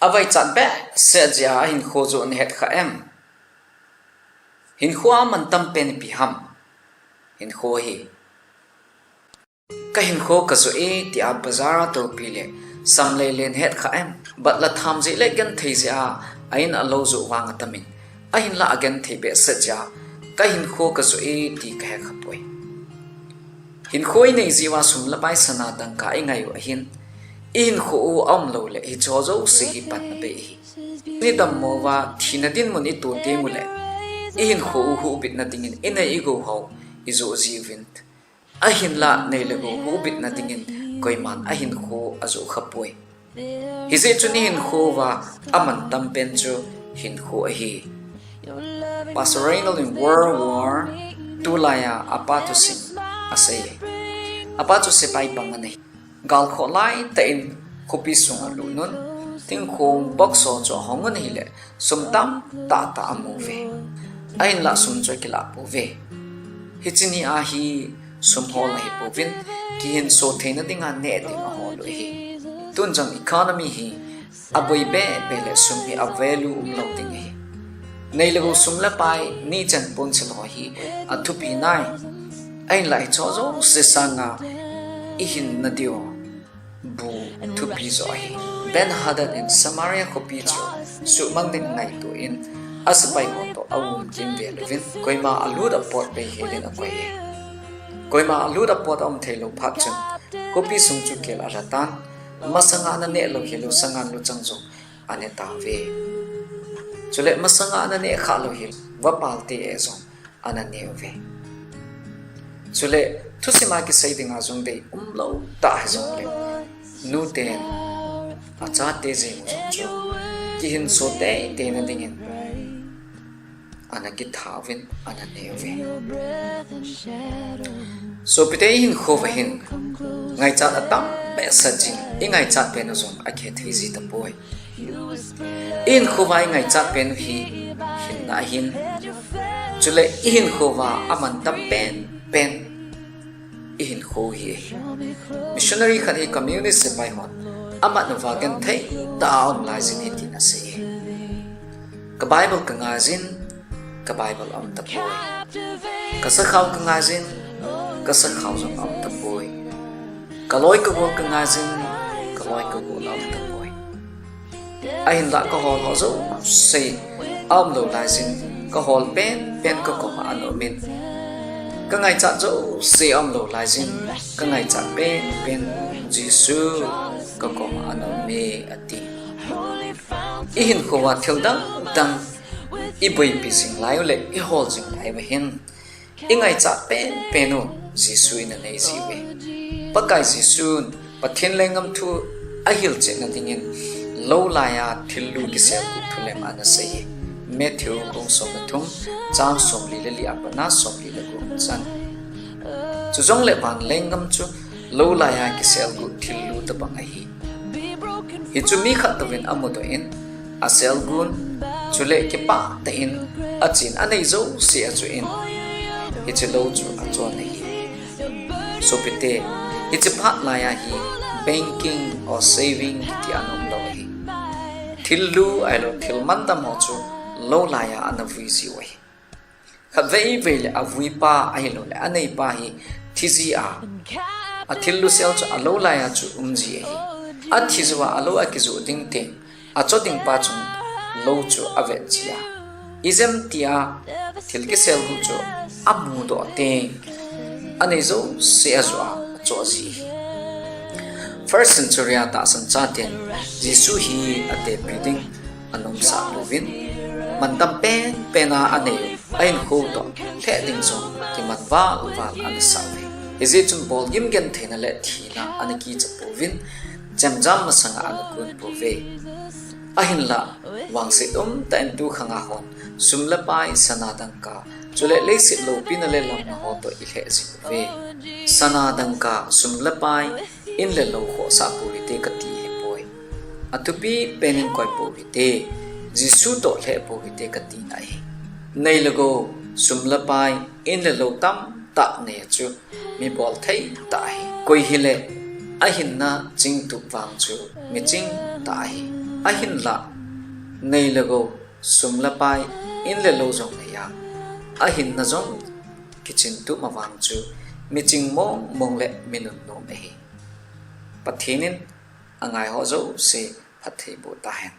avai chat be se ja hin kho zo ne het kha em hin khwa man tam pen pi ham hin kho hi ka hin kho ka zo e ti a bazara to pi le sam le len het kha em bat la tham ji le gan thei ja ain a lo zo wang atamin a hin la again thei be se ja ka hin kho ka zo e ti ka he khapoi hin khoi nei jiwa sum la pai sana dang ka ngai wa hin in kho am lo le hi cho zo si hi pat na be hi ni dam mo wa thina din mun i tu te mu le in kho hu bit na tingin in ai go ho izo jivint a hin la nei le go hu bit na tingin koi man a hin kho azo khapoi hi se chu ni hin kho wa aman tam pen chu hin kho a hi Pastoral in World War II laya apatu sing asay apatu se pai pangane gal kho lai ta in khopi sunga lunun ting khom boxo cho hongon hile sumtam ta ta amuve ain la sum cho kila pove hichini a hi sum hol hi povin ki hin so theina dinga ne ti ma hol hi tun jang economy hi aboi be le sum hi a value lo ting hi nei lagu sum la pai ni chan pon se lo hi a thu pi nai ain lai cho zo se sanga i hin na dio bu thu pi zo hi Ben Hadad in Samaria ko pi cho su mang ding nai to in aspai ko to awum kim ve levin koima alu da pot be helin a koi koima alu da pot om thelo phat chan ko pi sung chu kel a ratan masanga na ne lo helo sanga lu chang zo ane ta ve chule masanga na ne kha lo hi wa palte e zo ana ne ve chule thusima ki sai dinga zong dei lo ta zong le nu ten acha te je mo chu ki hin so te te na dingin ana ki thawin ana ne ve so pite hin kho va hin ngai cha atam be sa jin i ngai cha pe na zong a khe thei ji ta boy in kho vai ngai cha pe nu hi hin na hin chule in kho va aman tam pen in kho hi missionary khan hi communist se pai hon amat na wagan thai ta on lai jin hi tin ase ka bible ka ngazin ka bible am ta boy ka sa khaw ka ngazin ka sa khaw jong am ta boy ka loi ka go ka ngazin ka loi ka go am ta boy ai hin la ka hol ho zo sei am lo lai jin ka hol pen ka ko ma ano min ka ngai cha zo se am lo lai jin ka ngai cha pen jisu ka ko ma ano me ati i hin ko wa thil dang i boi pi sing lai le i hol jing lai wa hin i ngai cha penu jisu in nei ji we pa kai jisu pathin lengam thu a hil che na dingin lo la ya thil lu ki se ku thule ma na sei Matthew kong som thum chang som li le li apana som li le ku chan chu jong le ban lengam chu lo la ya ki sel ku thil lu ta bang hi hi chu mi khat to win amu to in a sel gun chu le ki pa ta in a chin anei zo si a chu in hi chu lo chu a cho nei so pite hi chu phat la ya hi banking or saving ti anom lo hi thil lu ai lo thil man tam ho chu lo la ya ana vi si we khat vei ve le a vi pa ai lo le anei pa hi thi ji a thil lu sel chu a lo la ya chu ji hi a thi zwa a lo a ki zu ding te a cho ding pa chu lo chu a ve chia izem tia thil ki sel gu chu a mu do te anei zo se a zwa cho ji first century ta san cha ten jisu hi ate building anom sa lovin mantam pena ane ain kho to the ding so ki man wa an sa ve is it chun bol gim gen thena le thina an ki cha povin jam masanga an kun pove ahin la wang se ta en tu khanga hon sumla pai sanadang ka chule le sit lo pin le lam na ho to i he ji ve sanadang ka sumla pai in le lo kho sa pu te ka ti he poi atupi penin koi pu te jisu to le pu te ka ti nai nei lago sumla pai in le lo tam ta ne chu mi bol thai ta hi koi hi le a hin na ching tu wang chu mi ching ta hi ahin la nei lago sum la pai in le lo jong ne ya ahin na jong kitchen tu mawang chu miching mong le minun no me hi pathinin angai ho zo se phathei bo ta hen